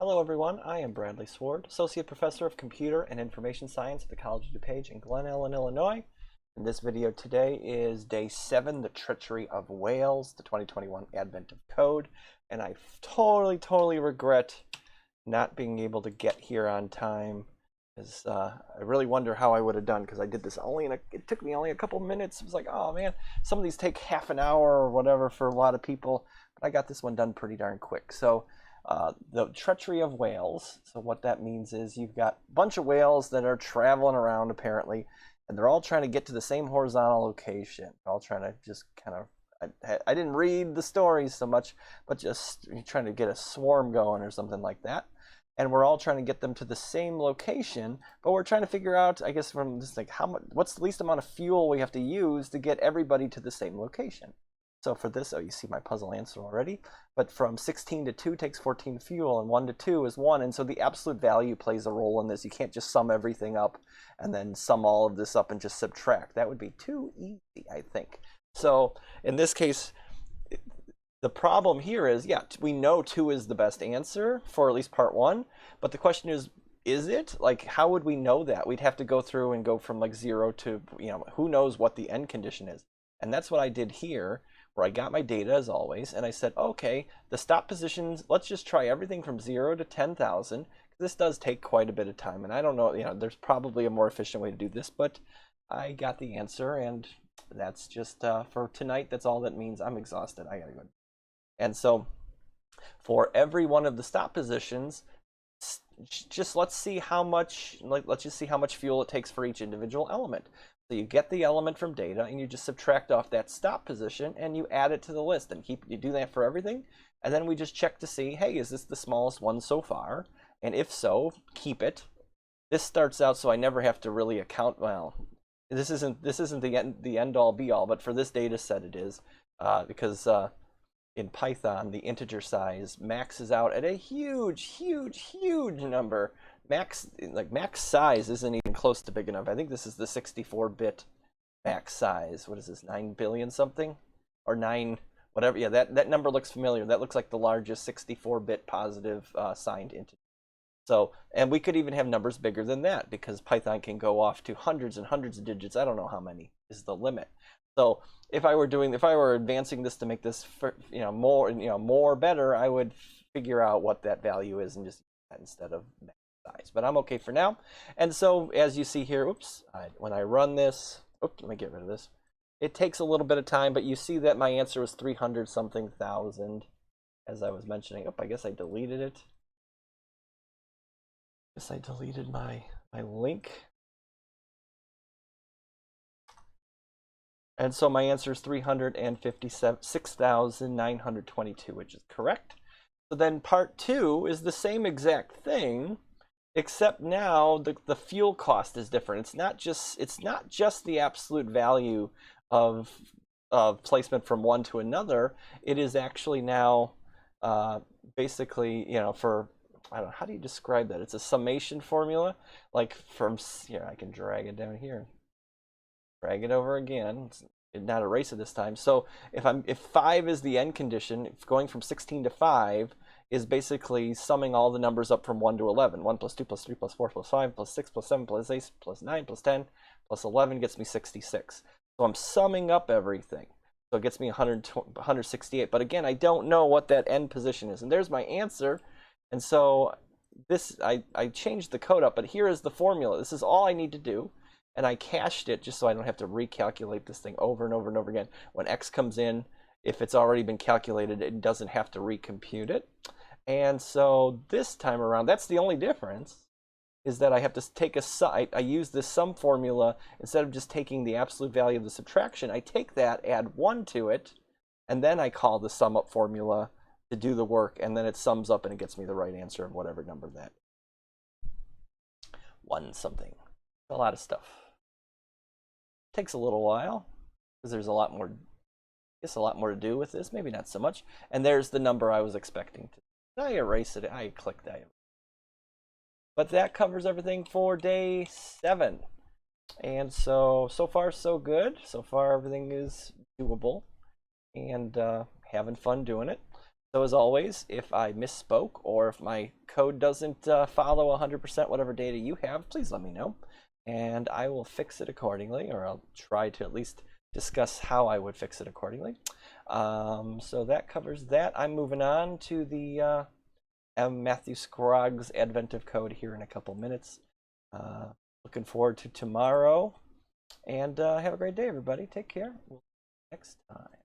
Hello everyone, I am Bradley Sward, Associate Professor of Computer and Information Science at the College of DuPage in Glen Ellen, Illinois. And this video today is Day 7, the Treachery of Whales, the 2021 Advent of Code. And I totally regret not being able to get here on time. Because I really wonder how I would have done, because I did this it took me only a couple minutes. It was like, oh man, some of these take half an hour or whatever for a lot of people. But I got this one done pretty darn quick. So the treachery of whales. So what that means is you've got a bunch of whales that are traveling around apparently, and they're all trying to get to the same horizontal location. They're all trying to just kind of, I didn't read the stories so much, but just trying to get a swarm going or something like that. And we're all trying to get them to the same location, but we're trying to figure out, I guess, from just like what's the least amount of fuel we have to use to get everybody to the same location. So for this, oh, you see my puzzle answer already. But from 16 to 2 takes 14 fuel, and 1 to 2 is 1. And so the absolute value plays a role in this. You can't just sum everything up and then sum all of this up and just subtract. That would be too easy, I think. So in this case, the problem here is, yeah, we know 2 is the best answer for at least part 1. But the question is it? Like, how would we know that? We'd have to go through and go from like 0 to, who knows what the end condition is. And that's what I did here, where I got my data as always, and I said, okay, the stop positions, let's just try everything from 0 to 10,000. This does take quite a bit of time, and I don't know, there's probably a more efficient way to do this, but I got the answer, and that's just, for tonight, that's all that means. I'm exhausted, I gotta go. And so, for every one of the stop positions, just let's see how much, let's just see how much fuel it takes for each individual element. So you get the element from data and you just subtract off that stop position and you add it to the list, and you do that for everything. And then we just check to see, hey, is this the smallest one so far? And if so, keep it. This starts out so I never have to really account, well, this isn't the end all be all, but for this data set it is, because in Python the integer size maxes out at a huge number. Max size isn't even close to big enough. I think this is the 64-bit max size. What is this, 9 billion something? Or 9, whatever. Yeah, that number looks familiar. That looks like the largest 64-bit positive signed integer. So, and we could even have numbers bigger than that, because Python can go off to hundreds and hundreds of digits. I don't know how many is the limit. So if I were advancing this to make this more better, I would figure out what that value is and just that instead of size. But I'm okay for now. And so as you see here, when I run this, let me get rid of this. It takes a little bit of time, but you see that my answer was 300 something thousand, as I was mentioning. I guess I deleted it. I guess I deleted my link. And so my answer is 356,922, which is correct. So then part 2 is the same exact thing, except now the fuel cost is different. It's not just the absolute value of placement from one to another. It is actually now basically, for, I don't know, how do you describe that? It's a summation formula, like from here. I can drag it down here, drag it over again. Not erase it this time. So if 5 is the end condition, if going from 16 to 5 is basically summing all the numbers up from 1 to 11. 1 plus 2 plus 3 plus 4 plus 5 plus 6 plus 7 plus 8 plus 9 plus 10 plus 11 gets me 66. So I'm summing up everything. So it gets me 168. But again, I don't know what that end position is. And there's my answer. And so this, I changed the code up, but here is the formula. This is all I need to do. And I cached it just so I don't have to recalculate this thing over and over and over again. When X comes in, if it's already been calculated, it doesn't have to recompute it. And so this time around, that's the only difference, is that I have to take I use this sum formula. Instead of just taking the absolute value of the subtraction, I take that, add 1 to it, and then I call the sum up formula to do the work, and then it sums up and it gets me the right answer of whatever number that is. 1 something. A lot of stuff. Takes a little while because there's a lot more to do with this, maybe not so much. And there's the number I was expecting to. I erase it. I click that. But that covers everything for day 7. And so far so good. So far everything is doable, and having fun doing it. So as always, if I misspoke or if my code doesn't follow 100% whatever data you have, please let me know, and I will fix it accordingly, or I'll try to at least discuss how I would fix it accordingly. So that covers that. I'm moving on to the Matthew Scroggs Advent of Code here in a couple minutes. Looking forward to tomorrow, and have a great day, everybody. Take care. We'll see you next time.